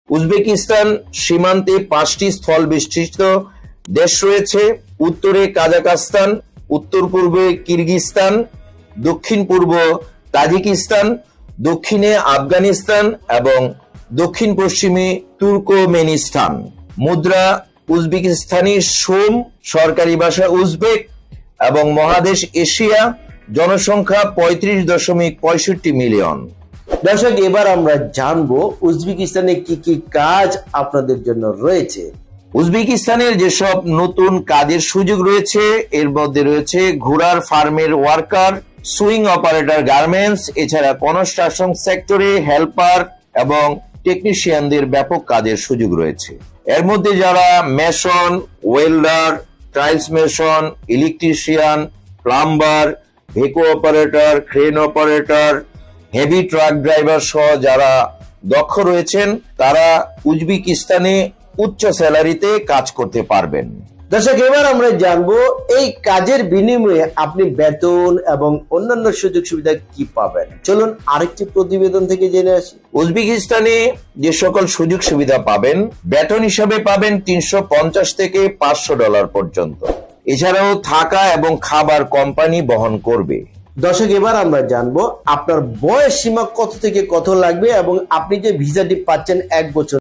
Uzbekistan সীমান্তে 5টি স্থল বিশিষ্ট দেশ রয়েছে। উত্তরে কাজাকস্তান, উত্তর পূর্বে কিরগিজস্তান, দক্ষিণ পূর্ব তাজিকিস্তান, দক্ষিণে আফগানিস্তান এবং দক্ষিণ পশ্চিমে তুর্কমেনিস্তান। মুদ্রা উজবেকিস্তানি সোম, সরকারি ভাষা উজবেক এবং মহাদেশ এশিয়া। জনসংখ্যা 35.65 মিলিয়ন। দর্শক, এবার আমরা জানবো উজবেকিস্তানে কি কি কাজ আপনাদের জন্য রয়েছে। উজবেকিস্তানের যেসব নতুন কাজের সুযোগ রয়েছে এর মধ্যে রয়েছে ঘোড়ার ফার্মের ওয়ার্কার, সুইং অপারেটর গার্মেন্টস, এছাড়া কনস্ট্রাকশন সেক্টরে হেল্পার এবং টেকনিশিয়ানদের ব্যাপক কাজের সুযোগ রয়েছে। এর মধ্যে যারা mason, welder, tiles mason, electrician, plumber, ভেকো operator, crane operator, heavy truck driver সহ যারা দক্ষ রয়েছেন তারা উজবেকিস্তানে উচ্চ স্যালারিতে কাজ করতে পারবেন। দর্শক, এবার আমরা জানবো এই কাজের বিনিময়ে আপনি বেতন এবং অন্যান্য সুযোগ সুবিধা কি পাবেন। চলুন আরেকটি প্রতিবেদন থেকে জেনে আসি। উজবেকিস্তানে যে সকল সুযোগ সুবিধা পাবেন, বেতন হিসাবে পাবেন $350 থেকে $500 পর্যন্ত। এছাড়াও থাকা এবং খাবার কোম্পানি বহন করবে। দর্শক, এবার আমরা জানবো আপনার বয়স সীমা কত থেকে কত লাগবে এবং আপনি যে ভিসাটি পাচ্ছেন 1 বছর